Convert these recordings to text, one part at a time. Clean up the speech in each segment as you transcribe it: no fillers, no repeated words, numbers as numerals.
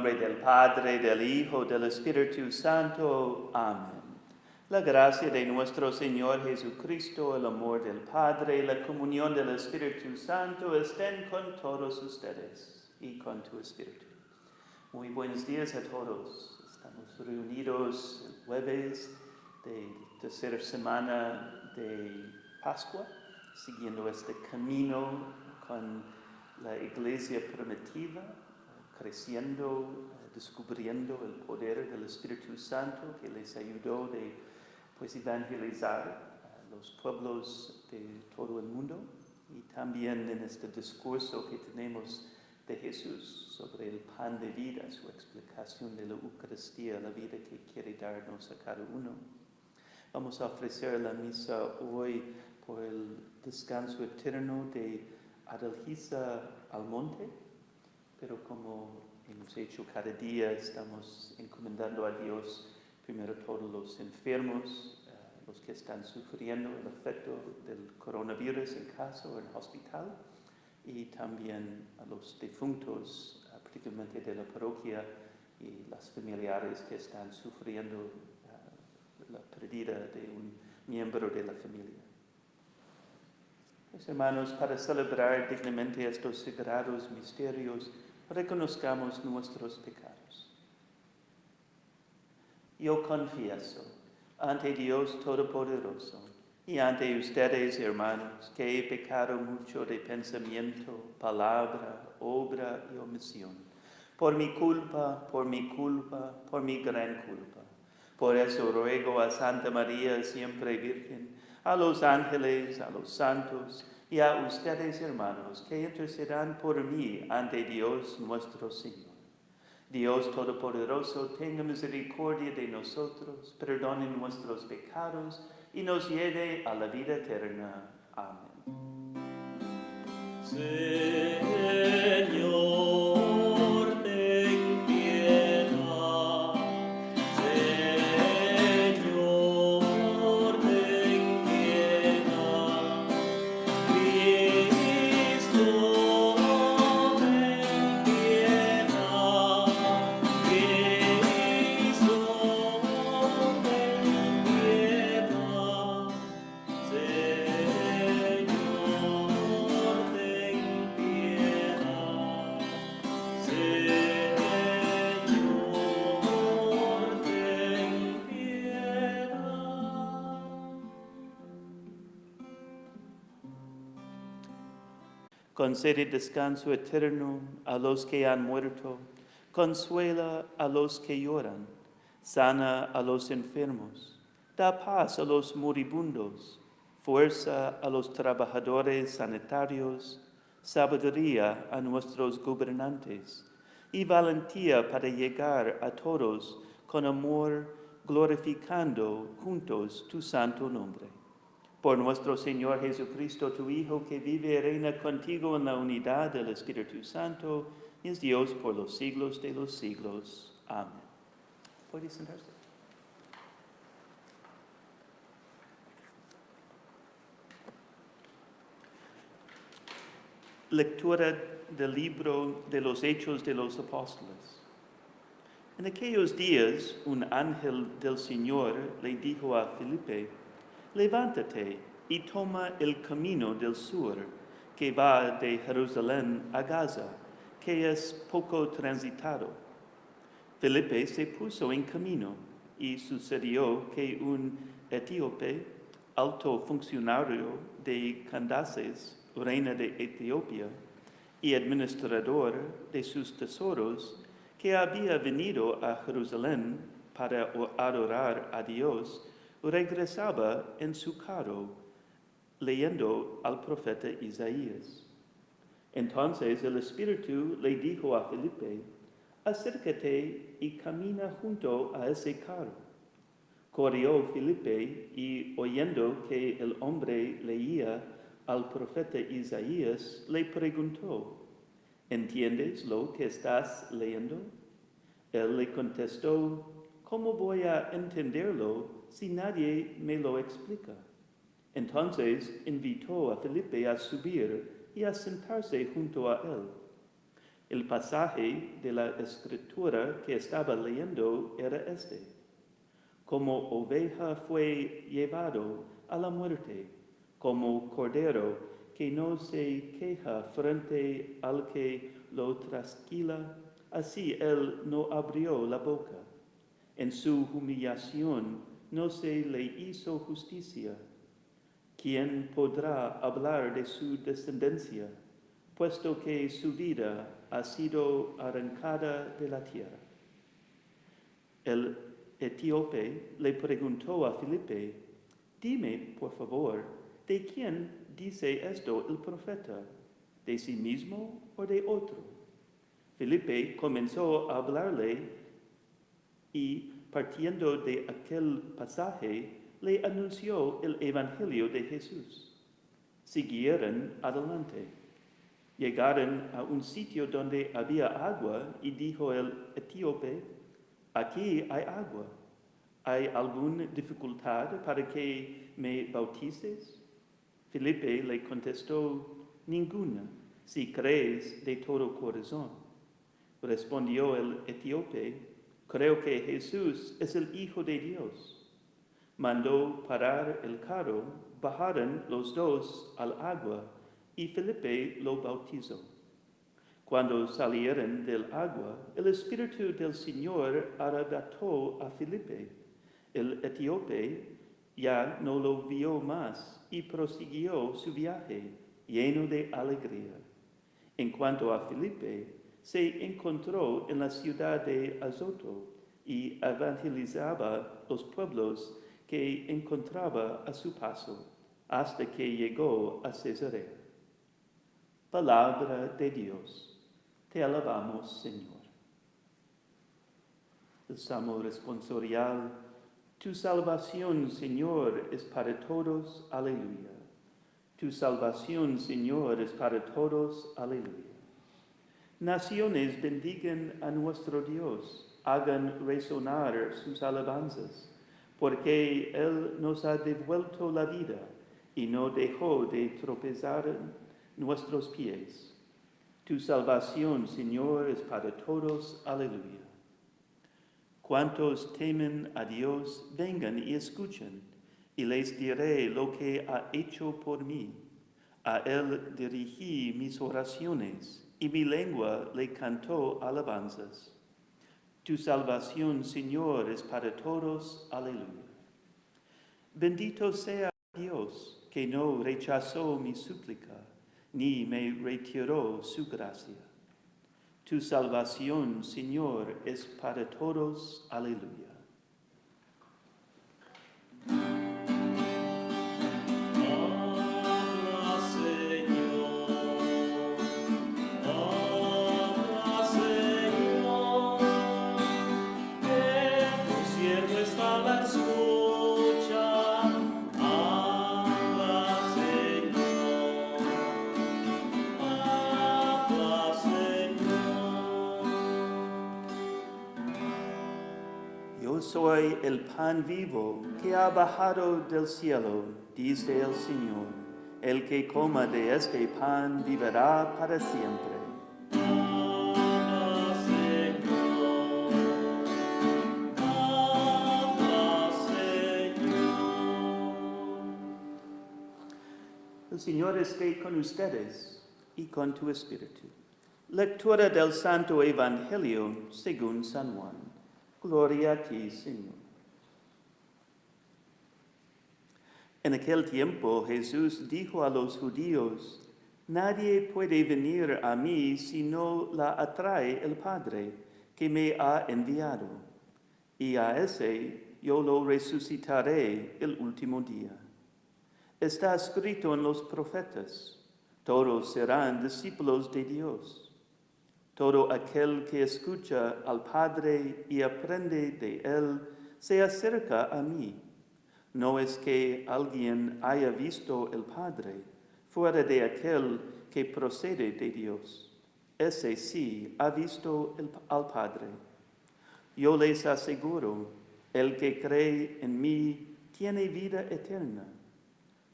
nombre del Padre, del Hijo, del Espíritu Santo. Amén. La gracia de nuestro Señor Jesucristo, el amor del Padre y la comunión del Espíritu Santo estén con todos ustedes y con tu Espíritu. Muy buenos días a todos. Estamos reunidos el jueves de tercera semana de Pascua, siguiendo este camino con la iglesia primitiva, creciendo, descubriendo el poder del Espíritu Santo que les ayudó de evangelizar a los pueblos de todo el mundo, y también en este discurso que tenemos de Jesús sobre el pan de vida, su explicación de la Eucaristía, la vida que quiere darnos a cada uno. Vamos a ofrecer la misa hoy por el descanso eterno de Adelgisa Almonte, pero como hemos hecho cada día, estamos encomendando a Dios primero todos los enfermos, los que están sufriendo el efecto del coronavirus en casa o en el hospital, y también a los difuntos, particularmente de la parroquia, y las familiares que están sufriendo la pérdida de un miembro de la familia. Pues, hermanos, para celebrar dignamente estos sagrados misterios, reconozcamos nuestros pecados. Yo confieso ante Dios Todopoderoso y ante ustedes, hermanos, que he pecado mucho de pensamiento, palabra, obra y omisión, por mi culpa, por mi gran culpa. Por eso ruego a Santa María, siempre Virgen, a los ángeles, a los santos y a ustedes, hermanos, que intercedan por mí ante Dios nuestro Señor. Dios Todopoderoso, tenga misericordia de nosotros, perdone nuestros pecados y nos lleve a la vida eterna. Amén. Señor, ten piedad. Señor, ten piedad. Cristo, ten piedad. Cristo, ten piedad. Señor, ten piedad. Señor, ten piedad. Concede descanso eterno a los que han muerto, consuela a los que lloran, sana a los enfermos, da paz a los moribundos, fuerza a los trabajadores sanitarios, sabiduría a nuestros gobernantes y valentía para llegar a todos con amor, glorificando juntos tu santo nombre. Por nuestro Señor Jesucristo, tu Hijo, que vive y reina contigo en la unidad del Espíritu Santo, es Dios por los siglos de los siglos. Amén. Puede sentarse. Lectura del libro de los Hechos de los Apóstoles. En aquellos días, un ángel del Señor le dijo a Felipe: levántate y toma el camino del sur, que va de Jerusalén a Gaza, que es poco transitado. Felipe se puso en camino, y sucedió que un etíope, alto funcionario de Candace, reina de Etiopía, y administrador de sus tesoros, que había venido a Jerusalén para adorar a Dios, regresaba en su carro, leyendo al profeta Isaías. Entonces el Espíritu le dijo a Felipe: acércate y camina junto a ese carro. Corrió Felipe y, oyendo que el hombre leía al profeta Isaías, le preguntó: ¿entiendes lo que estás leyendo? Él le contestó: ¿cómo voy a entenderlo si nadie me lo explica? Entonces invitó a Felipe a subir y a sentarse junto a él. El pasaje de la escritura que estaba leyendo era este: como oveja fue llevado a la muerte, como cordero que no se queja frente al que lo trasquila, así él no abrió la boca. En su humillación no se le hizo justicia. ¿Quién podrá hablar de su descendencia, puesto que su vida ha sido arrancada de la tierra? El etíope le preguntó a Felipe: dime, por favor, ¿de quién dice esto el profeta? ¿De sí mismo o de otro? Felipe comenzó a hablarle y, partiendo de aquel pasaje, le anunció el Evangelio de Jesús. Siguieron adelante. Llegaron a un sitio donde había agua y dijo el etíope: aquí hay agua. ¿Hay alguna dificultad para que me bautices? Felipe le contestó: ninguna, si crees de todo corazón. Respondió el etíope: creo que Jesús es el Hijo de Dios. Mandó parar el carro, bajaron los dos al agua y Felipe lo bautizó. Cuando salieron del agua, el Espíritu del Señor arrebató a Felipe. El etíope ya no lo vio más y prosiguió su viaje, lleno de alegría. En cuanto a Felipe, se encontró en la ciudad de Azoto y evangelizaba los pueblos que encontraba a su paso, hasta que llegó a Cesarea. Palabra de Dios. Te alabamos, Señor. El Salmo responsorial: tu salvación, Señor, es para todos. Aleluya. Tu salvación, Señor, es para todos. Aleluya. Naciones bendigan a nuestro Dios, hagan resonar sus alabanzas, porque Él nos ha devuelto la vida y no dejó de tropezar nuestros pies. Tu salvación, Señor, es para todos. Aleluya. Cuantos temen a Dios, vengan y escuchen, y les diré lo que ha hecho por mí. A Él dirigí mis oraciones, y mi lengua le cantó alabanzas. Tu salvación, Señor, es para todos. Aleluya. Bendito sea Dios, que no rechazó mi súplica, ni me retiró su gracia. Tu salvación, Señor, es para todos. Aleluya. Yo soy el pan vivo que ha bajado del cielo, dice el Señor. El que coma de este pan vivirá para siempre. El Señor esté con ustedes y con tu espíritu. Lectura del Santo Evangelio según San Juan. Gloria a ti, Señor. En aquel tiempo Jesús dijo a los judíos: nadie puede venir a mí si no la atrae el Padre que me ha enviado, y a ese yo lo resucitaré el último día. Está escrito en los profetas: todos serán discípulos de Dios. Todo aquel que escucha al Padre y aprende de Él se acerca a mí. No es que alguien haya visto el Padre fuera de aquel que procede de Dios. Ese sí ha visto al Padre. Yo les aseguro, el que cree en mí tiene vida eterna.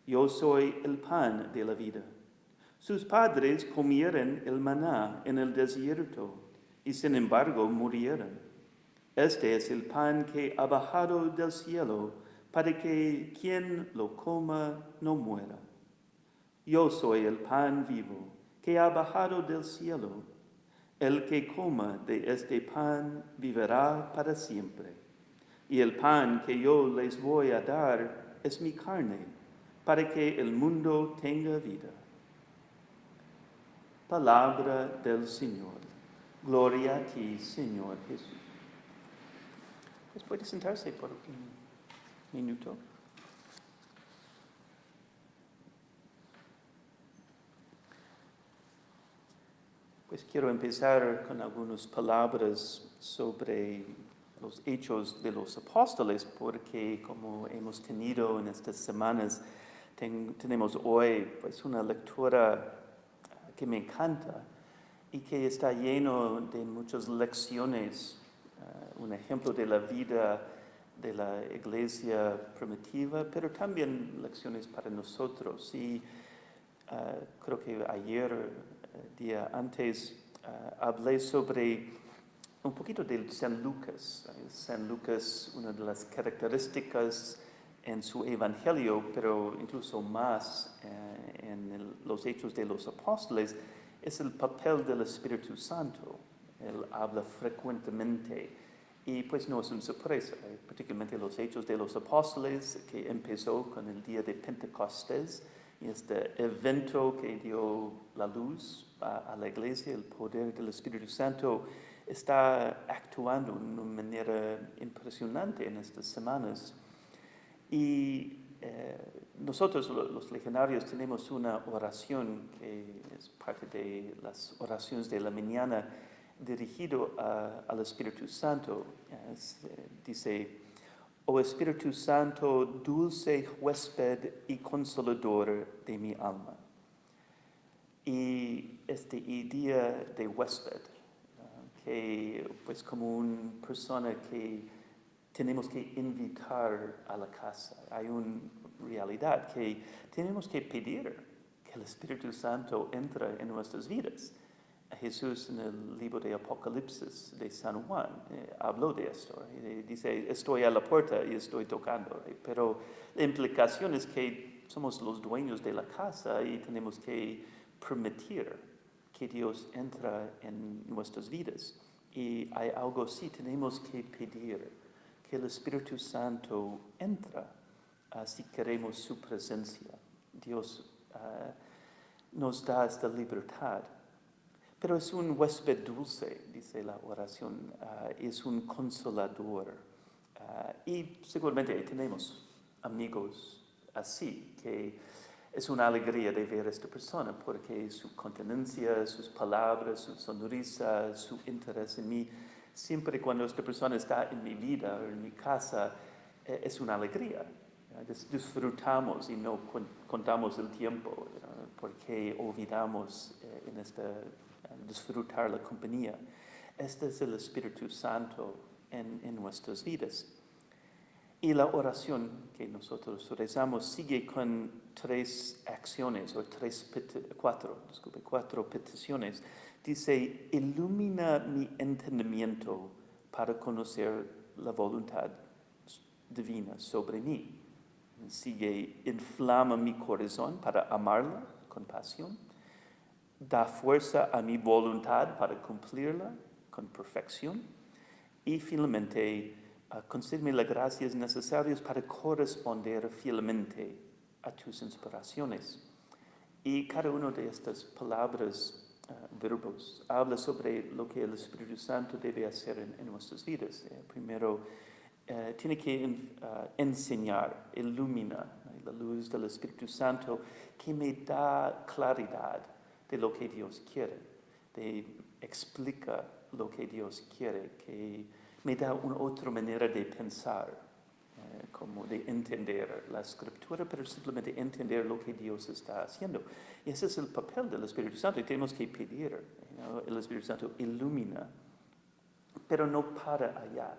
Yo soy el pan de la vida. Sus padres comieron el maná en el desierto y sin embargo murieron. Este es el pan que ha bajado del cielo para que quien lo coma no muera. Yo soy el pan vivo que ha bajado del cielo. El que coma de este pan vivirá para siempre. Y el pan que yo les voy a dar es mi carne, para que el mundo tenga vida. Palabra del Señor. Gloria a ti, Señor Jesús. Pues puede sentarse por un minuto. Pues quiero empezar con algunas palabras sobre los hechos de los apóstoles, porque como hemos tenido en estas semanas, tenemos hoy pues una lectura que me encanta y que está lleno de muchas lecciones, un ejemplo de la vida de la iglesia primitiva, pero también lecciones para nosotros. Y creo que ayer, día antes, hablé sobre un poquito de San Lucas. San Lucas, una de las características en su evangelio, pero incluso más en los hechos de los apóstoles, es el papel del Espíritu Santo. Él habla frecuentemente y pues no es una sorpresa, particularmente los hechos de los apóstoles, que empezó con el día de Pentecostés, y este evento que dio la luz a la iglesia, el poder del Espíritu Santo está actuando de una manera impresionante en estas semanas. Y nosotros, los legionarios, tenemos una oración que es parte de las oraciones de la mañana dirigido al Espíritu Santo. Dice: Oh Espíritu Santo, dulce huésped y consolador de mi alma. Y esta idea de huésped, que pues como una persona que tenemos que invitar a la casa. Hay una realidad que tenemos que pedir que el Espíritu Santo entre en nuestras vidas. Jesús en el libro de Apocalipsis de San Juan habló de esto. Dice: estoy a la puerta y estoy tocando. Pero la implicación es que somos los dueños de la casa y tenemos que permitir que Dios entre en nuestras vidas. Y hay algo así, tenemos que pedir que el Espíritu Santo entra si queremos su presencia. Dios nos da esta libertad. Pero es un huésped dulce, dice la oración, es un consolador. Y seguramente tenemos amigos así, que es una alegría de ver a esta persona, porque su contenencia, sus palabras, su sonrisa, su interés en mí, siempre cuando esta persona está en mi vida o en mi casa, es una alegría. Disfrutamos y no contamos el tiempo, porque olvidamos en disfrutar la compañía. Este es el Espíritu Santo en nuestras vidas. Y la oración que nosotros rezamos sigue con cuatro peticiones. Dice: ilumina mi entendimiento para conocer la voluntad divina sobre mí. Sigue: inflama mi corazón para amarla con pasión. Da fuerza a mi voluntad para cumplirla con perfección. Y finalmente, concédeme las gracias necesarias para corresponder fielmente a tus inspiraciones. Y cada una de estas palabras, verbos, habla sobre lo que el Espíritu Santo debe hacer en nuestras vidas. Primero, tiene que enseñar, ilumina, la luz del Espíritu Santo que me da claridad de lo que Dios quiere, explica lo que Dios quiere, que me da una otra manera de pensar, como de entender la Escritura, pero simplemente entender lo que Dios está haciendo. Y ese es el papel del Espíritu Santo, y tenemos que pedir, el Espíritu Santo ilumina, pero no para allá,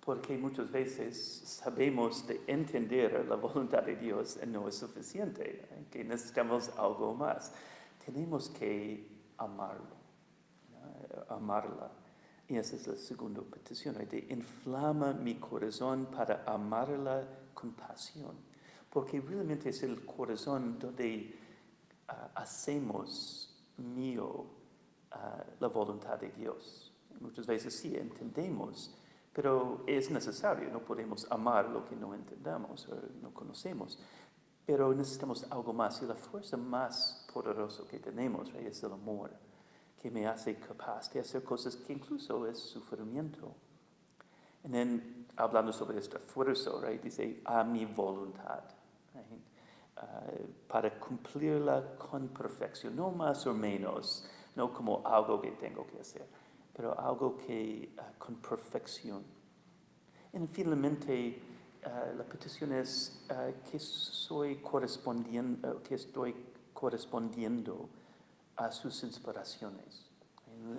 porque muchas veces sabemos de entender la voluntad de Dios y no es suficiente, que necesitamos algo más. tenemos que amarlo, ¿no? Amarla. Y esa es la segunda petición, ¿right? De inflama mi corazón para amarla con pasión. Porque realmente es el corazón donde hacemos mío la voluntad de Dios. Muchas veces sí entendemos, pero es necesario, no podemos amar lo que no entendamos o no conocemos. Pero necesitamos algo más, y la fuerza más poderosa que tenemos, ¿right? Es el amor, que me hace capaz de hacer cosas que incluso es sufrimiento. Y hablando sobre esta fuerza, right? Dice, a mi voluntad, right? Para cumplirla con perfección, no más o menos, no como algo que tengo que hacer, pero algo que con perfección. Y finalmente, la petición es que estoy correspondiendo a sus inspiraciones,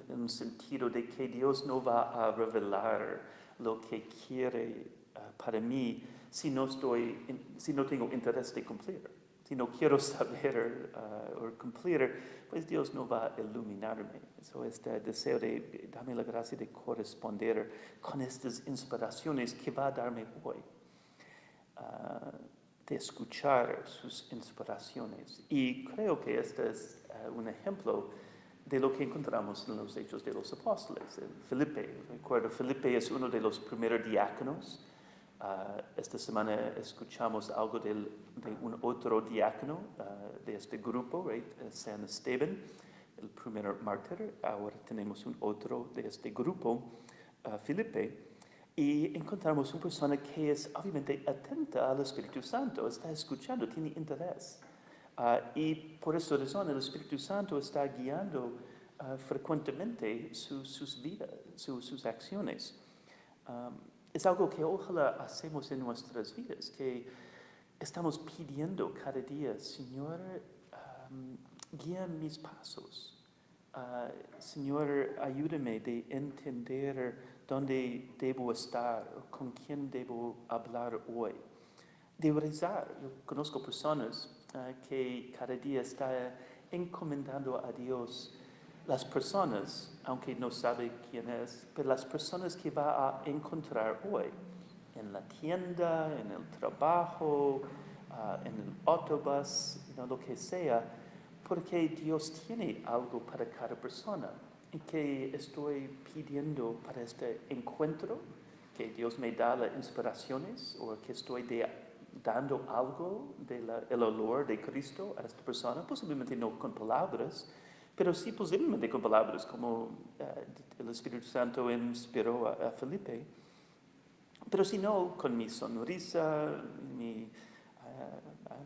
en el sentido de que Dios no va a revelar lo que quiere para mí si no tengo interés de cumplir. Si no quiero saber o cumplir, pues Dios no va a iluminarme. Eso es el deseo de darme la gracia de corresponder con estas inspiraciones que va a darme hoy. De escuchar sus inspiraciones. Y creo que este es un ejemplo de lo que encontramos en los Hechos de los Apóstoles. Felipe, recuerdo, Felipe es uno de los primeros diáconos. Esta semana escuchamos algo de un otro diácono de este grupo, right? San Esteban, el primer mártir. Ahora tenemos un otro de este grupo, Felipe. Y encontramos una persona que es obviamente atenta al Espíritu Santo, está escuchando, tiene interés. Y por esta razón el Espíritu Santo está guiando frecuentemente sus vidas, sus acciones. Es algo que ojalá hacemos en nuestras vidas, que estamos pidiendo cada día, Señor, guía mis pasos. Señor, ayúdame de entender dónde debo estar, con quién debo hablar hoy. De rezar. Yo conozco personas que cada día están encomendando a Dios las personas, aunque no sabe quién es, pero las personas que va a encontrar hoy, en la tienda, en el trabajo, en el autobús, lo que sea, porque Dios tiene algo para cada persona y que estoy pidiendo para este encuentro, que Dios me da las inspiraciones o que estoy dando algo del olor de Cristo a esta persona, posiblemente no con palabras, pero sí posiblemente con palabras como el Espíritu Santo inspiró a Felipe, pero si no, con mi sonrisa,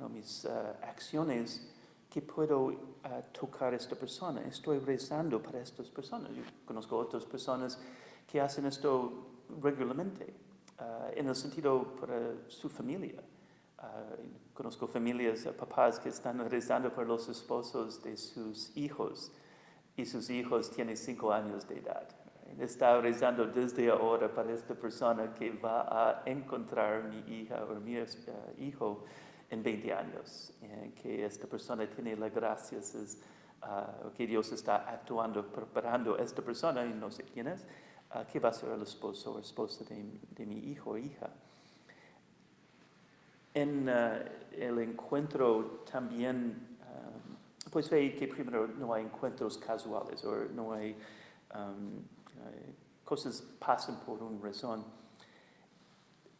mis acciones, que puedo tocar a esta persona. Estoy rezando para estas personas. Yo conozco otras personas que hacen esto regularmente, en el sentido para su familia. Conozco familias, papás que están rezando por los esposos de sus hijos, y sus hijos tienen 5 años de edad. Está rezando desde ahora para esta persona que va a encontrar mi hija o mi hijo en 20 años, que esta persona tiene las gracias, que Dios está actuando, preparando a esta persona, y no sé quién es, que va a ser el esposo o esposa de mi hijo o hija. En el encuentro también, pues ve que primero no hay encuentros casuales, o no hay cosas pasan por una razón.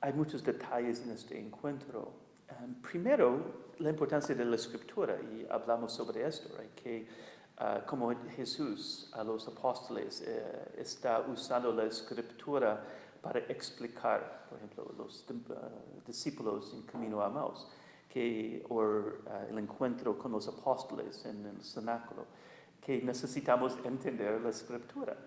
Hay muchos detalles en este encuentro. Primero, la importancia de la escritura, y hablamos sobre esto, right? Que como Jesús a los apóstoles está usando la escritura para explicar, por ejemplo, los discípulos en camino a Emmaus, o el encuentro con los apóstoles en el cenáculo, que necesitamos entender la escritura.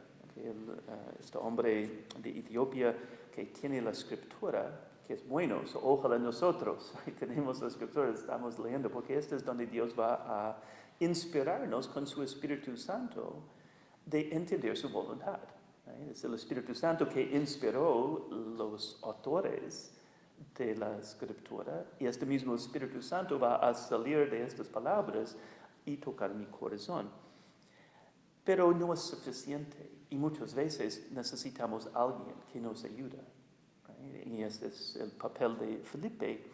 Este hombre de Etiopía que tiene la escritura, que es bueno, ojalá nosotros tenemos la escritura, estamos leyendo, porque este es donde Dios va a inspirarnos con su Espíritu Santo de entender su voluntad. Es el Espíritu Santo que inspiró los autores de la escritura, y este mismo Espíritu Santo va a salir de estas palabras y tocar mi corazón. Pero no es suficiente y muchas veces necesitamos a alguien que nos ayude. ¿Right? Y este es el papel de Felipe.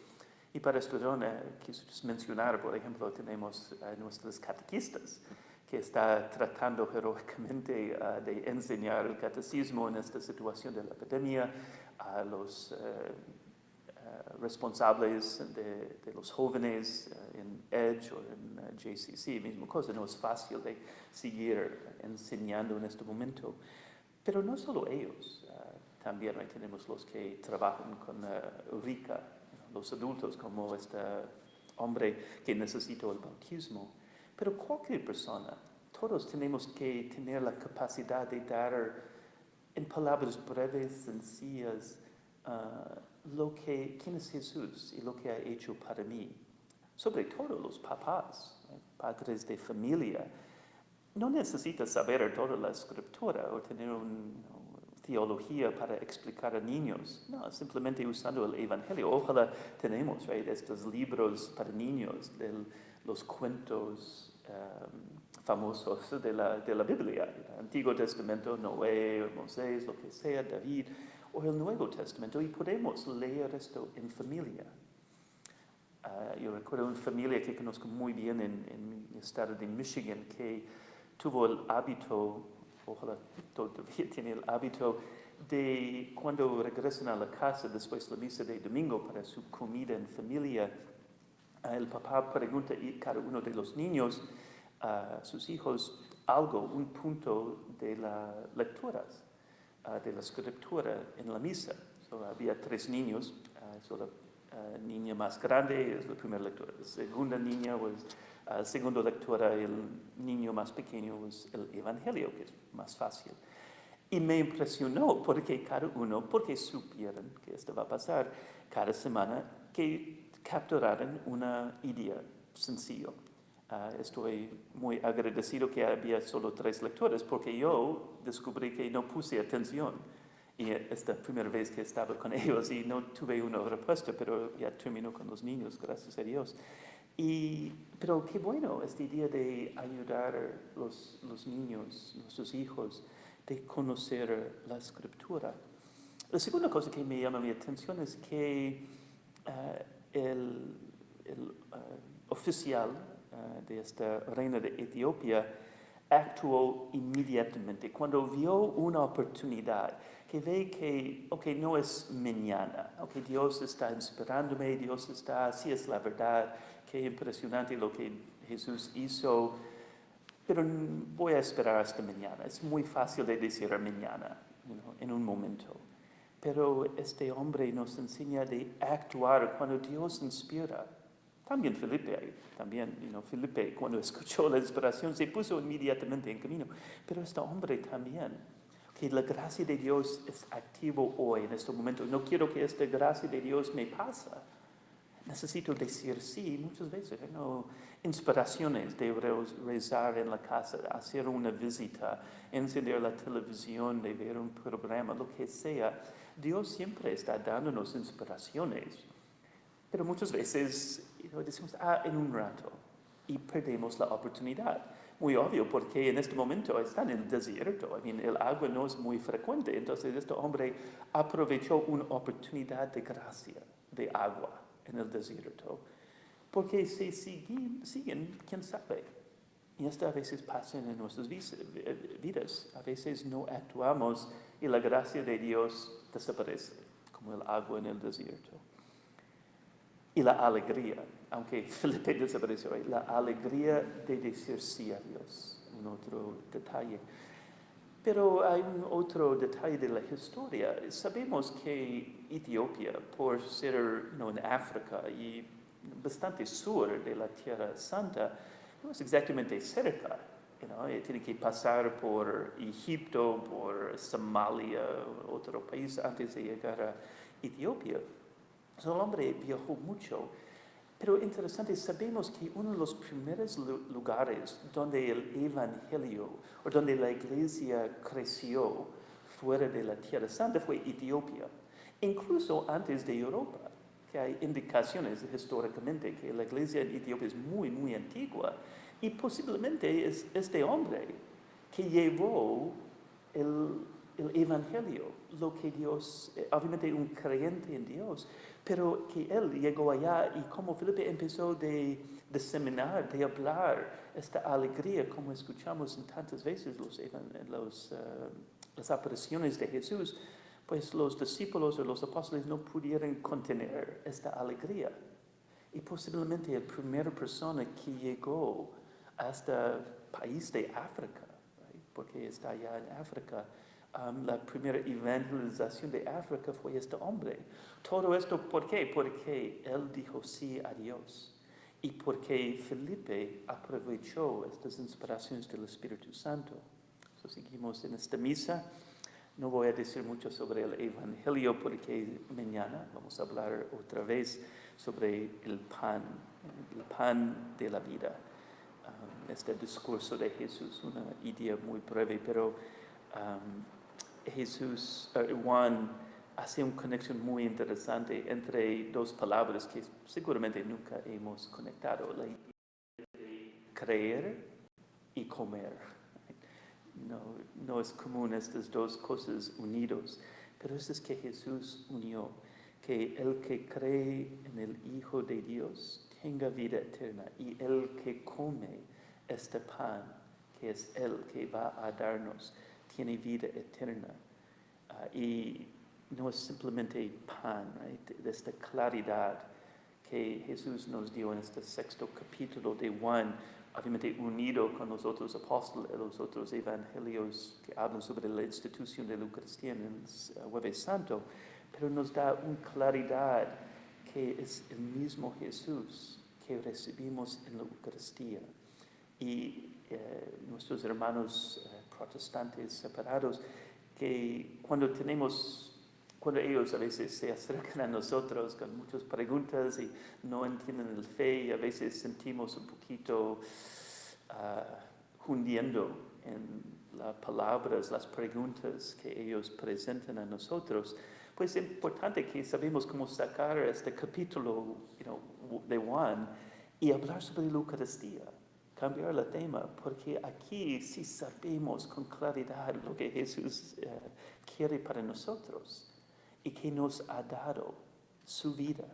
Y para esta razón, quise mencionar, por ejemplo, tenemos a nuestros catequistas que está tratando heroicamente de enseñar el catecismo en esta situación de la epidemia a los responsables de los jóvenes en Edge o en JCC, misma cosa, no es fácil de seguir enseñando en este momento. Pero no solo ellos, también tenemos los que trabajan con Eureka, los adultos como este hombre que necesitó el bautismo. Pero cualquier persona, todos tenemos que tener la capacidad de dar en palabras breves, sencillas, quién es Jesús y lo que ha hecho para mí. Sobre todo los papás, padres de familia. No necesitas saber toda la escritura o tener una teología para explicar a niños. No, simplemente usando el Evangelio. Ojalá tenemos estos libros para niños, los cuentos famosos de la Biblia. El Antiguo Testamento, Noé, Moisés, lo que sea, David, o el Nuevo Testamento, y podemos leer esto en familia. Yo recuerdo una familia que conozco muy bien en el estado de Michigan que tuvo el hábito, ojalá todavía tiene el hábito, de cuando regresan a la casa después de la misa de domingo para su comida en familia, el papá pregunta a cada uno de los niños, a sus hijos, un punto de las lecturas, de la escritura en la misa. Había 3 niños, la niña más grande es la primera lectura, la segunda niña la segunda lectura, el niño más pequeño es el Evangelio, que es más fácil. Y me impresionó porque supieran que esto va a pasar cada semana, que capturaran una idea sencilla. Estoy muy agradecido que había solo 3 lecturas, porque yo descubrí que no puse atención. Y esta primera vez que estaba con ellos y no tuve una respuesta, pero ya terminó con los niños, gracias a Dios. Pero qué bueno esta idea de ayudar a los niños, nuestros hijos, de conocer la escritura. La segunda cosa que me llama mi atención es que el oficial de esta reina de Etiopía actuó inmediatamente cuando vio una oportunidad, que ve que no es mañana, Dios está inspirándome, sí es la verdad, qué impresionante lo que Jesús hizo, pero voy a esperar hasta mañana. Es muy fácil de decir mañana, en un momento. Pero este hombre nos enseña de actuar cuando Dios inspira. También Felipe, Felipe cuando escuchó la inspiración se puso inmediatamente en camino. Pero este hombre también, que la gracia de Dios es activo hoy, en este momento. No quiero que esta gracia de Dios me pase. Necesito decir sí muchas veces. Inspiraciones de rezar en la casa, hacer una visita, encender la televisión, de ver un programa, lo que sea. Dios siempre está dándonos inspiraciones. Pero muchas veces decimos, en un rato, y perdemos la oportunidad. Muy obvio, porque en este momento están en el desierto. El agua no es muy frecuente. Entonces, este hombre aprovechó una oportunidad de gracia, de agua en el desierto. Porque si siguen, quién sabe. Y esto a veces pasa en nuestras vidas. A veces no actuamos y la gracia de Dios desaparece, como el agua en el desierto. Y la alegría, aunque Felipe desapareció, la alegría de decir sí a Dios, un otro detalle. Pero hay un otro detalle de la historia. Sabemos que Etiopía, por ser en África y bastante sur de la Tierra Santa, no es exactamente cerca. Tiene que pasar por Egipto, por Somalia, otro país, antes de llegar a Etiopía. El hombre viajó mucho, pero interesante, sabemos que uno de los primeros lugares donde el Evangelio, o donde la iglesia creció fuera de la Tierra Santa fue Etiopía, incluso antes de Europa, que hay indicaciones históricamente que la iglesia en Etiopía es muy, muy antigua. Y posiblemente es este hombre que llevó el Evangelio, lo que Dios, obviamente un creyente en Dios, pero que él llegó allá y como Felipe empezó de diseminar, de hablar esta alegría, como escuchamos en tantas veces las apariciones de Jesús, pues los discípulos o los apóstoles no pudieron contener esta alegría. Y posiblemente la primera persona que llegó a este país de África, right? Porque está allá en África, la primera evangelización de África fue este hombre. Todo esto, ¿por qué? Porque él dijo sí a Dios. Y porque Felipe aprovechó estas inspiraciones del Espíritu Santo. So, seguimos en esta misa. No voy a decir mucho sobre el Evangelio porque mañana vamos a hablar otra vez sobre el pan de la vida. Este discurso de Jesús, una idea muy breve, pero Juan hace una conexión muy interesante entre dos palabras que seguramente nunca hemos conectado, la idea de creer y comer. No es común estas dos cosas unidos, pero eso es que Jesús unió, que el que cree en el Hijo de Dios tenga vida eterna y el que come este pan, que es Él que va a darnos, tiene vida eterna. Y no es simplemente pan, right? De esta claridad que Jesús nos dio en este 6º capítulo de Juan, obviamente unido con los otros apóstoles, los otros evangelios que hablan sobre la institución de la Eucaristía en el Jueves Santo, pero nos da una claridad que es el mismo Jesús que recibimos en la Eucaristía. Y nuestros hermanos protestantes separados, que cuando ellos a veces se acercan a nosotros con muchas preguntas y no entienden el fe, y a veces sentimos un poquito hundiendo en las palabras, las preguntas que ellos presentan a nosotros, pues es importante que sabemos cómo sacar este capítulo de Juan y hablar sobre la Eucaristía. Cambiar el tema, porque aquí sí sabemos con claridad lo que Jesús quiere para nosotros y que nos ha dado su vida.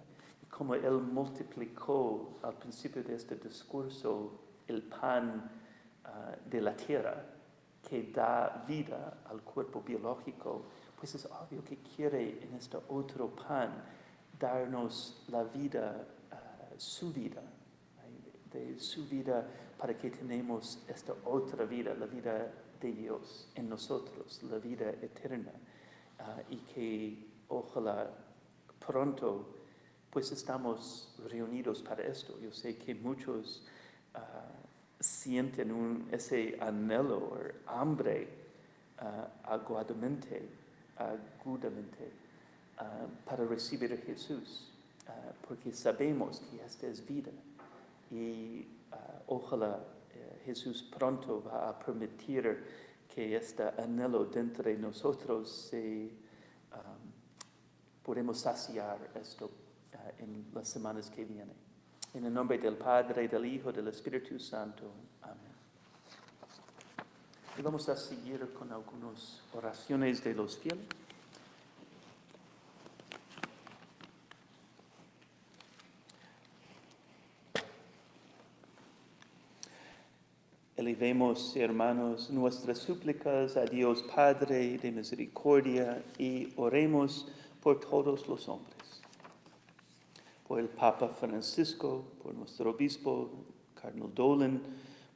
Como Él multiplicó al principio de este discurso el pan de la tierra que da vida al cuerpo biológico, pues es obvio que quiere en este otro pan darnos la vida, su vida, de su vida para que tenemos esta otra vida, la vida de Dios en nosotros, la vida eterna, y que ojalá pronto pues estamos reunidos para esto. Yo sé que muchos sienten ese anhelo o hambre agudamente para recibir a Jesús, porque sabemos que esta es vida. Y ojalá Jesús pronto va a permitir que este anhelo dentro de nosotros podemos saciar esto en las semanas que vienen. En el nombre del Padre, del Hijo, del Espíritu Santo. Amén. Y vamos a seguir con algunas oraciones de los fieles. Elevemos, hermanos, nuestras súplicas a Dios Padre de misericordia y oremos por todos los hombres. Por el Papa Francisco, por nuestro obispo, Cardinal Dolan,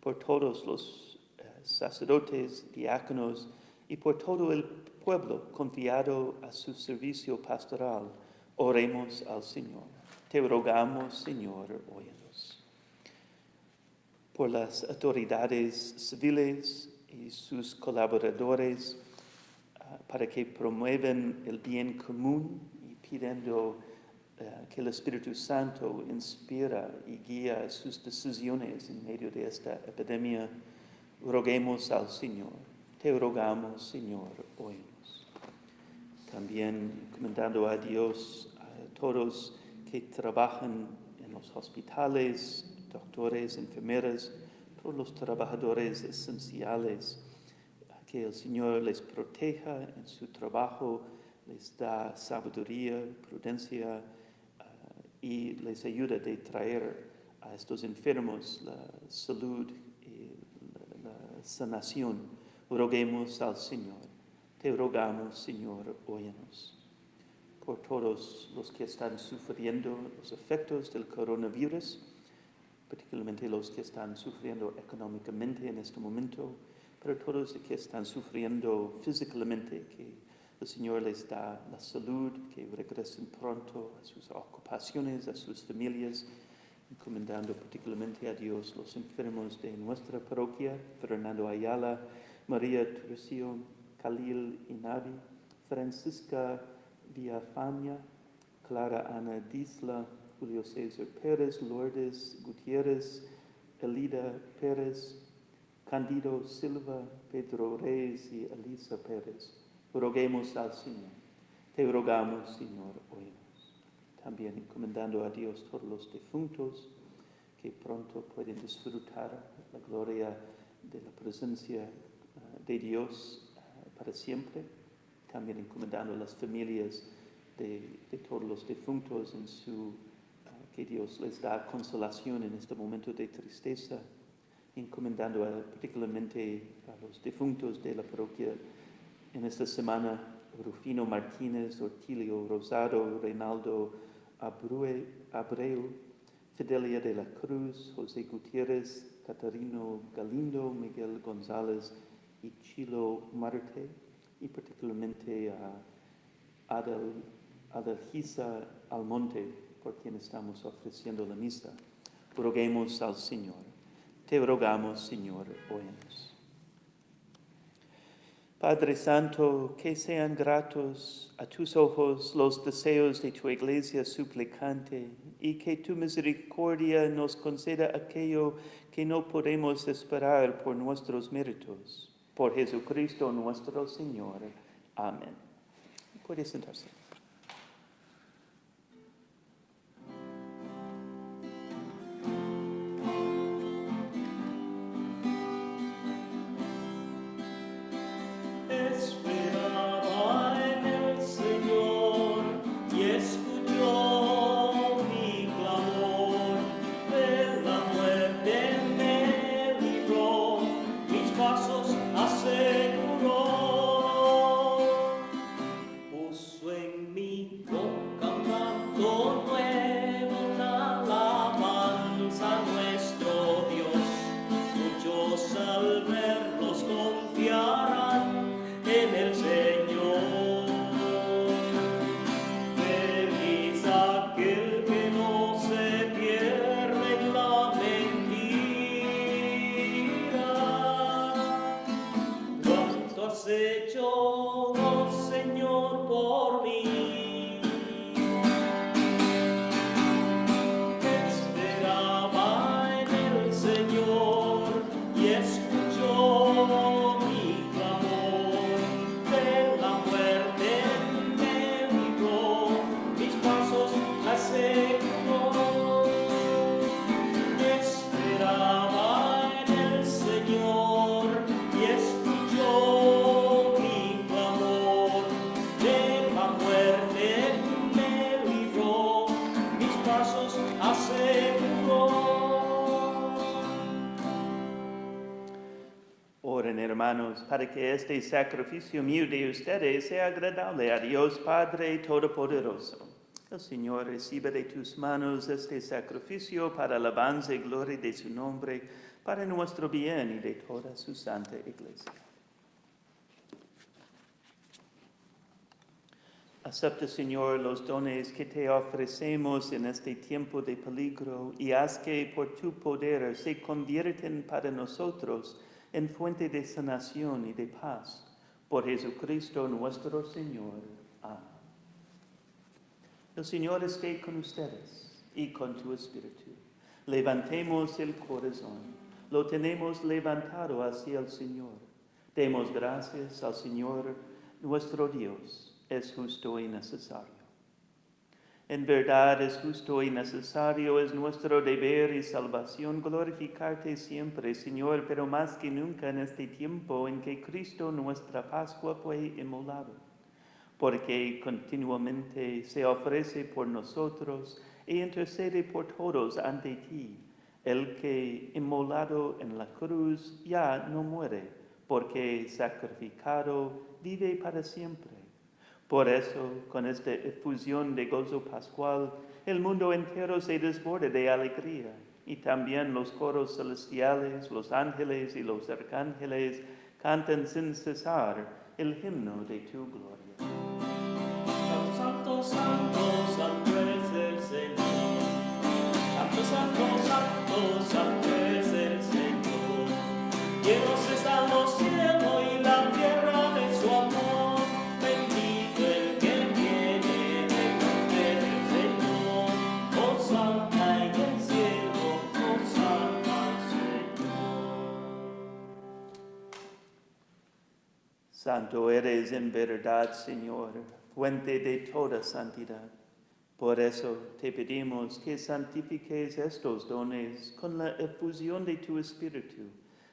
por todos los sacerdotes, diáconos y por todo el pueblo confiado a su servicio pastoral. Oremos al Señor. Te rogamos, Señor, óyenos. Por las autoridades civiles y sus colaboradores, para que promuevan el bien común y pidiendo que el Espíritu Santo inspira y guía sus decisiones en medio de esta epidemia, roguemos al Señor. Te rogamos, Señor, óyenos. También encomendando a Dios a todos que trabajan en los hospitales, doctores, enfermeras, todos los trabajadores esenciales, que el Señor les proteja en su trabajo, les da sabiduría, prudencia y les ayuda de traer a estos enfermos la salud y la sanación. Roguemos al Señor. Te rogamos, Señor, óyenos. Por todos los que están sufriendo los efectos del coronavirus, particularmente los que están sufriendo económicamente en este momento, pero todos los que están sufriendo físicamente, que el Señor les da la salud, que regresen pronto a sus ocupaciones, a sus familias, encomendando particularmente a Dios los enfermos de nuestra parroquia, Fernando Ayala, María Turcio, Khalil Inabi, Francisca Villafaña, Clara Ana Disla, Julio César Pérez, Lourdes Gutiérrez, Elida Pérez, Candido Silva, Pedro Reyes y Elisa Pérez. Roguemos al Señor. Te rogamos, Señor, óyenos. También encomendando a Dios todos los difuntos que pronto pueden disfrutar la gloria de la presencia de Dios para siempre. También encomendando a las familias de todos los difuntos en que Dios les da consolación en este momento de tristeza. Encomendando particularmente a los difuntos de la parroquia en esta semana, Rufino Martínez, Ortilio Rosado, Reinaldo Abreu, Fidelia de la Cruz, José Gutiérrez, Catarino Galindo, Miguel González y Chilo Marte, y particularmente a Adelgisa Almonte, por quien estamos ofreciendo la misa. Roguemos al Señor. Te rogamos, Señor, óyenos. Padre Santo, que sean gratos a tus ojos los deseos de tu iglesia suplicante y que tu misericordia nos conceda aquello que no podemos esperar por nuestros méritos. Por Jesucristo nuestro Señor. Amén. Puede sentarse. Hermanos, para que este sacrificio mío de ustedes sea agradable a Dios Padre Todopoderoso. El Señor reciba de tus manos este sacrificio para alabanza y gloria de su nombre, para nuestro bien y de toda su santa Iglesia. Acepta, Señor, los dones que te ofrecemos en este tiempo de peligro y haz que por tu poder se convierten para nosotros en fuente de sanación y de paz. Por Jesucristo nuestro Señor. Amén. El Señor esté con ustedes y con tu espíritu. Levantemos el corazón. Lo tenemos levantado hacia el Señor. Demos gracias al Señor nuestro Dios. Es justo y necesario. En verdad es justo y necesario, es nuestro deber y salvación glorificarte siempre, Señor, pero más que nunca en este tiempo en que Cristo nuestra Pascua fue inmolado, porque continuamente se ofrece por nosotros e intercede por todos ante ti, el que inmolado en la cruz ya no muere, porque sacrificado vive para siempre. Por eso, con esta efusión de gozo pascual, el mundo entero se desborda de alegría, y también los coros celestiales, los ángeles y los arcángeles cantan sin cesar el himno de tu gloria. Santo, santo, santo es el Señor. Santo, santo, santo, santo es el Señor. Llenos están los cielos y la tierra de su amor. Bendito el que viene en nombre del Señor. Hosanna en el cielo, hosanna al Señor. Santo eres en verdad, Señor, fuente de toda santidad. Por eso te pedimos que santifiques estos dones con la efusión de tu Espíritu,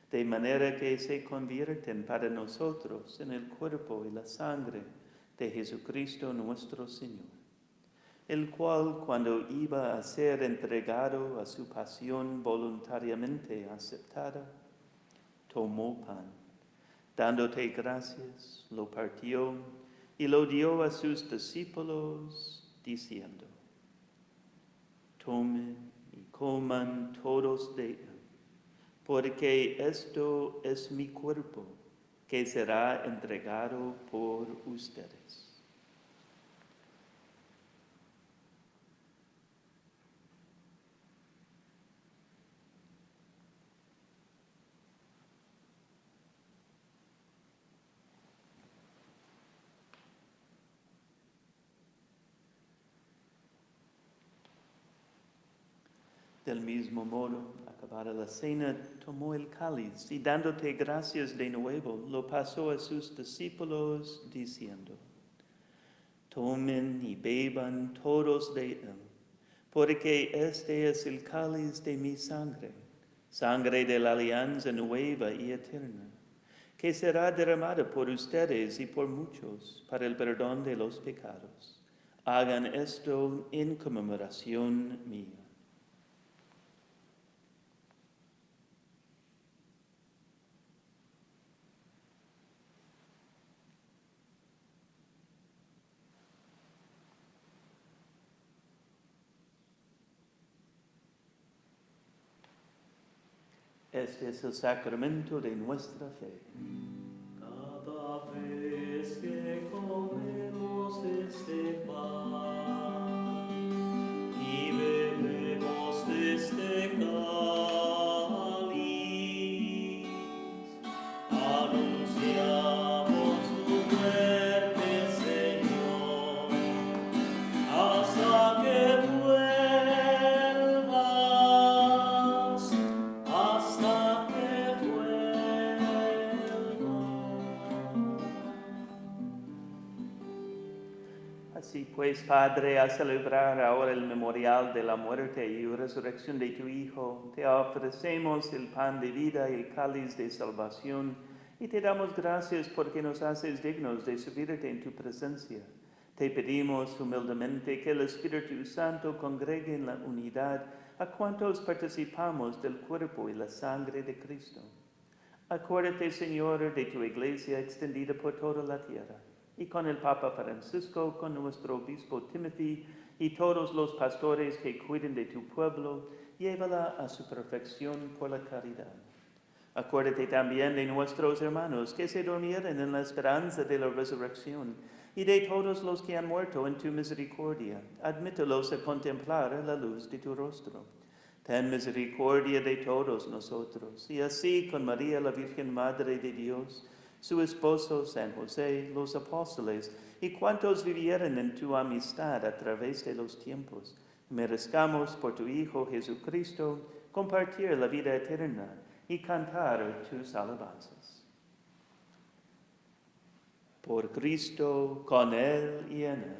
de manera que se convierten para nosotros en el cuerpo y la sangre de Jesucristo nuestro Señor, el cual, cuando iba a ser entregado a su pasión voluntariamente aceptada, tomó pan. Dándote gracias, lo partió y lo dio a sus discípulos, diciendo: Tomen y coman todos de él, porque esto es mi cuerpo, que será entregado por ustedes. Del mismo modo, acabada la cena, tomó el cáliz y dándote gracias de nuevo, lo pasó a sus discípulos, diciendo: Tomen y beban todos de él, porque este es el cáliz de mi sangre, sangre de la alianza nueva y eterna, que será derramada por ustedes y por muchos para el perdón de los pecados. Hagan esto en conmemoración mía. Este es el sacramento de nuestra fe. Cada vez que comemos este pan y bebemos de este cáliz, anunciamos tu muerte, Señor, hasta que vuelvas, hasta que vuelvas. Así pues, Padre, a celebrar ahora el memorial de la muerte y resurrección de tu Hijo, te ofrecemos el pan de vida y el cáliz de salvación, y te damos gracias porque nos haces dignos de servirte en tu presencia. Te pedimos humildemente que el Espíritu Santo congregue en la unidad a cuantos participamos del cuerpo y la sangre de Cristo. Acuérdate, Señor, de tu iglesia extendida por toda la tierra, y con el Papa Francisco, con nuestro obispo Timothy y todos los pastores que cuiden de tu pueblo, llévala a su perfección por la caridad. Acuérdate también de nuestros hermanos que se durmieron en la esperanza de la resurrección, y de todos los que han muerto en tu misericordia. Admítelos a contemplar la luz de tu rostro. Ten misericordia de todos nosotros, y así con María, la Virgen Madre de Dios, su esposo San José, los apóstoles, y cuantos vivieron en tu amistad a través de los tiempos, merezcamos por tu Hijo Jesucristo compartir la vida eterna y cantar tus alabanzas. Por Cristo, con Él y en Él,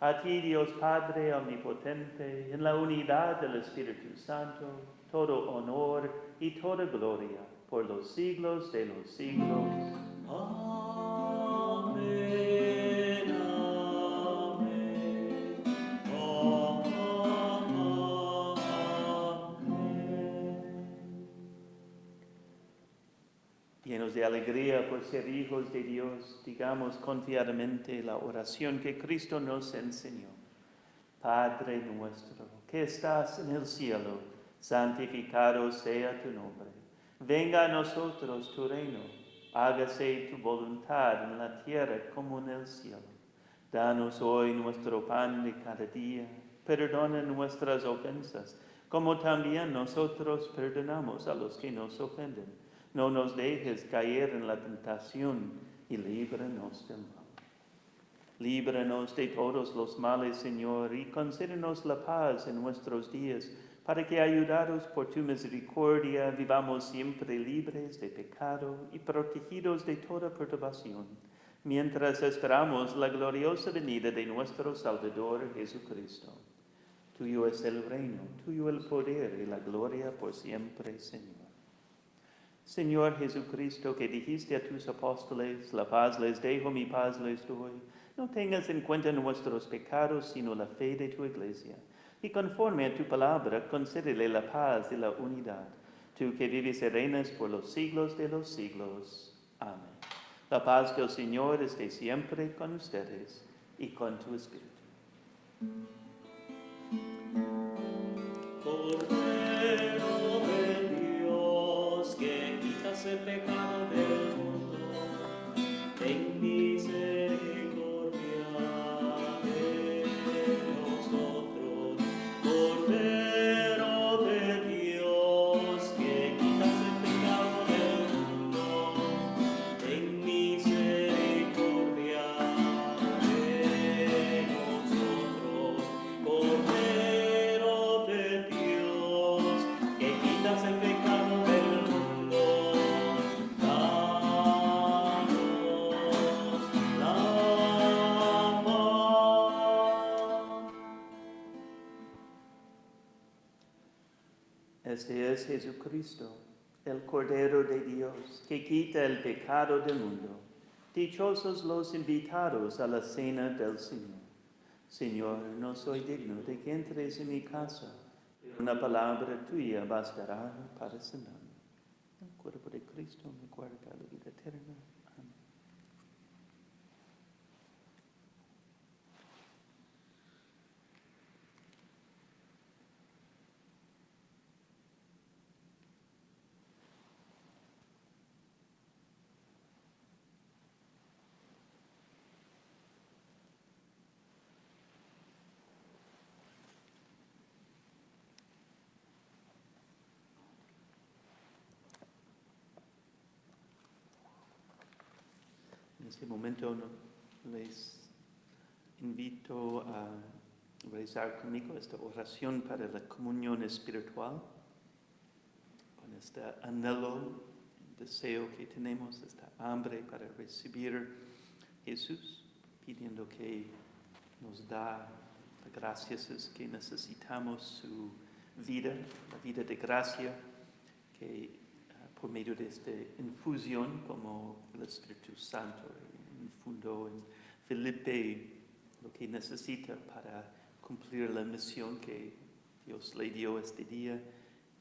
A ti, Dios Padre omnipotente, en la unidad del Espíritu Santo, todo honor y toda gloria por los siglos de los siglos. Amén, amén. Amén. Llenos de alegría por ser hijos de Dios, digamos confiadamente la oración que Cristo nos enseñó. Padre nuestro, que estás en el cielo, santificado sea tu nombre. Venga a nosotros tu reino, hágase tu voluntad en la tierra como en el cielo. Danos hoy nuestro pan de cada día, perdona nuestras ofensas, como también nosotros perdonamos a los que nos ofenden. No nos dejes caer en la tentación y líbranos del mal. Líbranos de todos los males, Señor, y concédenos la paz en nuestros días, para que, ayudados por tu misericordia, vivamos siempre libres de pecado y protegidos de toda perturbación, mientras esperamos la gloriosa venida de nuestro Salvador Jesucristo. Tuyo es el reino, tuyo el poder y la gloria por siempre, Señor. Señor Jesucristo, que dijiste a tus apóstoles, la paz les dejo, mi paz les doy, no tengas en cuenta nuestros pecados, sino la fe de tu iglesia. Y conforme a tu palabra, concédele la paz y la unidad. Tú que vives y reinas por los siglos de los siglos. Amén. La paz del Señor esté siempre con ustedes y con tu espíritu. Cordero de Dios, que quitas el pecado del mundo, ten misericordia de nosotros. Cordero de Dios, que quitas el pecado del mundo, ten misericordia de nosotros. Cordero de Dios, que quitas el pecado del mundo, danos la paz. Este es Jesucristo, el Cordero de Dios, que quita el pecado del mundo. Dichosos los invitados a la cena del Señor. Señor, no soy digno de que entres en mi casa, pero una palabra tuya bastará para sanarme. El cuerpo de Cristo me guarda la vida eterna. Amén. En este momento les invito a rezar conmigo esta oración para la comunión espiritual, con este anhelo, deseo que tenemos, esta hambre para recibir a Jesús, pidiendo que nos da las gracias que necesitamos, su vida, la vida de gracia, que por medio de esta infusión, como el Espíritu Santo infundó en Felipe lo que necesita para cumplir la misión que Dios le dio este día,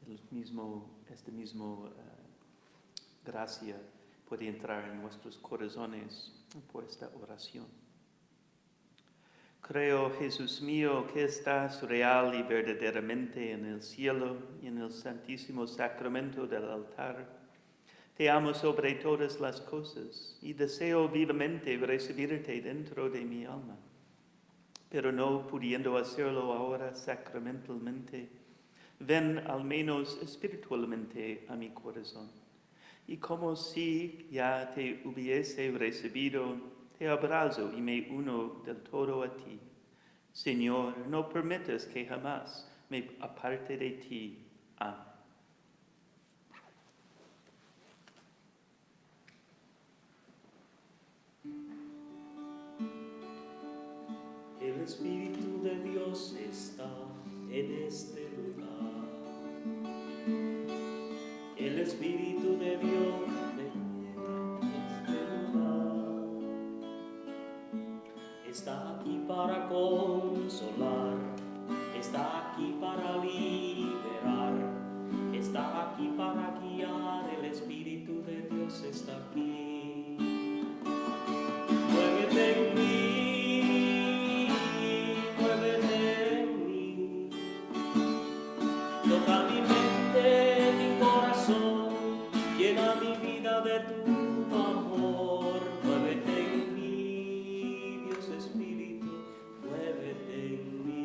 esta misma gracia puede entrar en nuestros corazones por esta oración. Creo, Jesús mío, que estás real y verdaderamente en el cielo y en el santísimo sacramento del altar. Te amo sobre todas las cosas y deseo vivamente recibirte dentro de mi alma. Pero no pudiendo hacerlo ahora sacramentalmente, ven al menos espiritualmente a mi corazón. Y como si ya te hubiese recibido, te abrazo y me uno del todo a ti. Señor, no permitas que jamás me aparte de ti. Amén. El Espíritu de Dios está en este lugar. El Espíritu de Dios está aquí para consolar, está aquí para liberar, está aquí para guiar. El Espíritu de Dios está aquí. Muévete en mí, muévete en mí. Toca mi mente, mi corazón, llena mi vida de tu amor. Muévete en mí, Dios Espíritu, muévete en mí.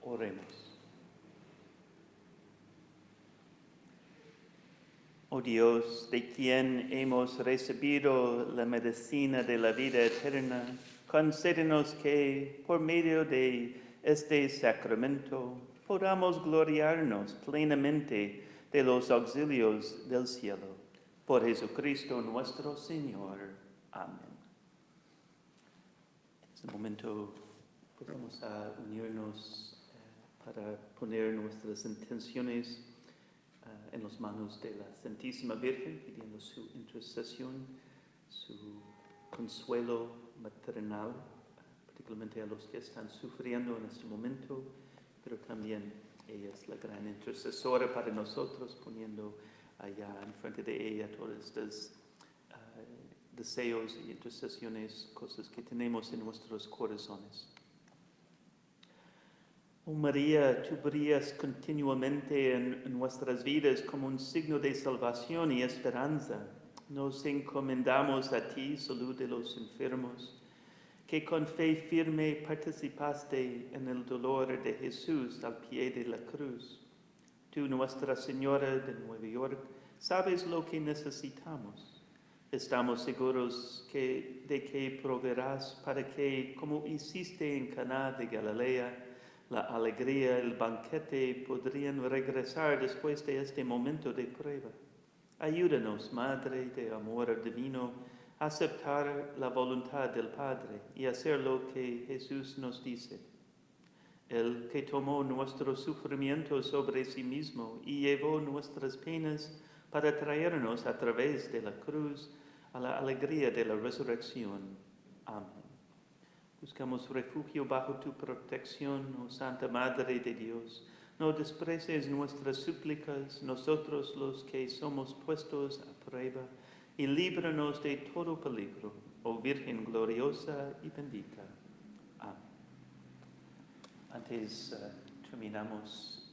Oremos. Oh Dios, de quien hemos recibido la medicina de la vida eterna, concédenos que, por medio de este sacramento, podamos gloriarnos plenamente de los auxilios del cielo. Por Jesucristo nuestro Señor. Amén. En este momento podemos unirnos para poner nuestras intenciones en las manos de la Santísima Virgen, pidiendo su intercesión, su consuelo maternal, particularmente a los que están sufriendo en este momento, pero también ella es la gran intercesora para nosotros, poniendo allá enfrente de ella todos estos deseos y intercesiones, cosas que tenemos en nuestros corazones. Oh María, tú brillas continuamente en nuestras vidas como un signo de salvación y esperanza. Nos encomendamos a ti, salud de los enfermos, que con fe firme participaste en el dolor de Jesús al pie de la cruz. Tú, Nuestra Señora de Nueva York, sabes lo que necesitamos. Estamos seguros de que proveerás para que, como hiciste en Caná de Galilea, la alegría, el banquete podrían regresar después de este momento de prueba. Ayúdanos, Madre de amor divino, a aceptar la voluntad del Padre y hacer lo que Jesús nos dice. Él que tomó nuestro sufrimiento sobre sí mismo y llevó nuestras penas para traernos a través de la cruz a la alegría de la resurrección. Amén. Buscamos refugio bajo tu protección, oh Santa Madre de Dios. No desprecies nuestras súplicas, nosotros los que somos puestos a prueba, y líbranos de todo peligro, oh Virgen gloriosa y bendita. Amén. Antes terminamos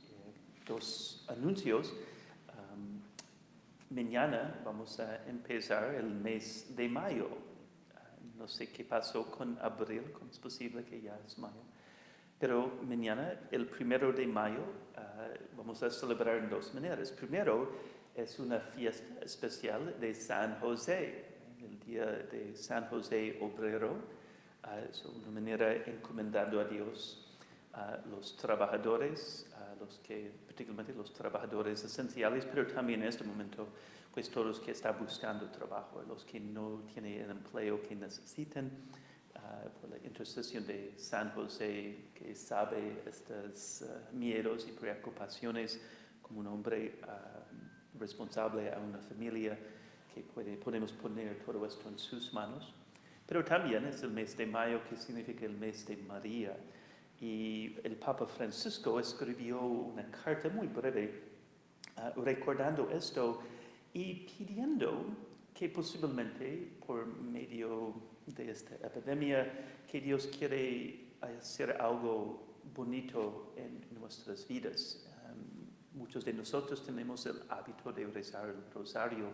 dos anuncios. Mañana vamos a empezar el mes de mayo. No sé qué pasó con Abril, es posible que ya es mayo. Pero mañana, el 1 de mayo, vamos a celebrar en dos maneras. Primero, es una fiesta especial de San José, el día de San José Obrero. Es una manera encomendando a Dios a los trabajadores, particularmente los trabajadores esenciales, pero también en este momento, pues todos los que están buscando trabajo, los que no tienen el empleo que necesitan, por la intercesión de San José, que sabe estos miedos y preocupaciones como un hombre responsable a una familia, que podemos poner todo esto en sus manos. Pero también es el mes de mayo, que significa el mes de María. Y el Papa Francisco escribió una carta muy breve recordando esto y pidiendo que posiblemente por medio de esta epidemia, que Dios quiere hacer algo bonito en nuestras vidas. Muchos de nosotros tenemos el hábito de rezar el rosario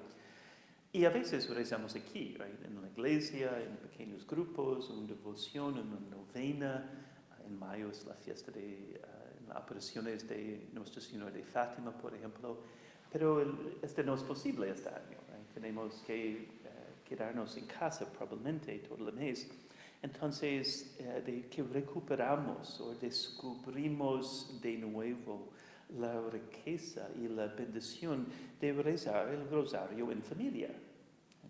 y a veces rezamos aquí, en la iglesia, en pequeños grupos, una devoción, una novena. En mayo es la fiesta de las apariciones de Nuestra Señora de Fátima, por ejemplo. Pero este no es posible este año. ¿Right? Tenemos que quedarnos en casa probablemente todo el mes. Entonces, de que recuperamos o descubrimos de nuevo la riqueza y la bendición de rezar el rosario en familia.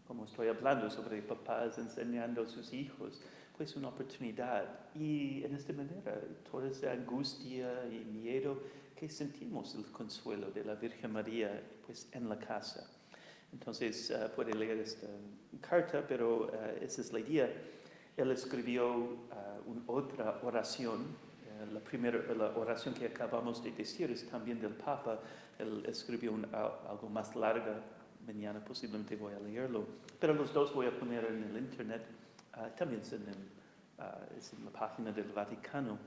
Como estoy hablando sobre papás enseñando a sus hijos, pues una oportunidad. Y en esta manera, toda esa angustia y miedo que sentimos el consuelo de la Virgen María pues en la casa. Entonces, puede leer esta carta, pero esa es la idea. Él escribió otra oración. La oración que acabamos de decir es también del Papa. Él escribió algo más larga. Mañana posiblemente voy a leerlo. Pero los dos voy a poner en el internet. También es en la página del Vaticano.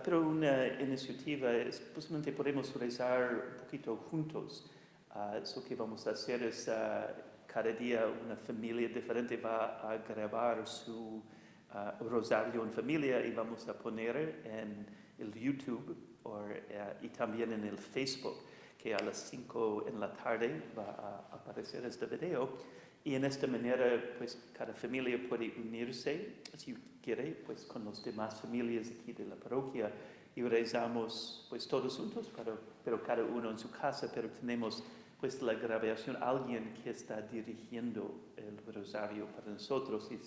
Pero una iniciativa es, posiblemente podemos rezar un poquito juntos. Eso que vamos a hacer es cada día una familia diferente va a grabar su rosario en familia y vamos a poner en el YouTube y también en el Facebook, que a las 5 en la tarde va a aparecer este video. Y en esta manera, pues cada familia puede unirse, si quiere, pues con las demás familias aquí de la parroquia y rezamos pues todos juntos, pero cada uno en su casa, pero tenemos pues la grabación, alguien que está dirigiendo el rosario para nosotros y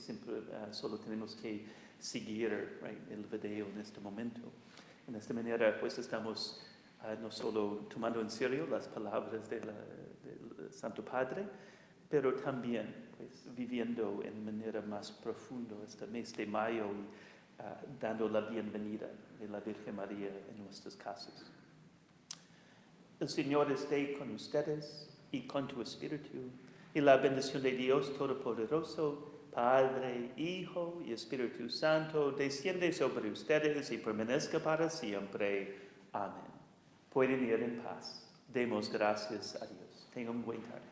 solo tenemos que seguir el video en este momento. En esta manera pues estamos no solo tomando en serio las palabras del Santo Padre, pero también pues, viviendo en manera más profunda este mes de mayo y dando la bienvenida de la Virgen María en nuestras casas. El Señor esté con ustedes y con tu espíritu, y la bendición de Dios Todopoderoso, Padre, Hijo y Espíritu Santo, desciende sobre ustedes y permanezca para siempre. Amén. Pueden ir en paz. Demos gracias a Dios. Tengan un buen tarde.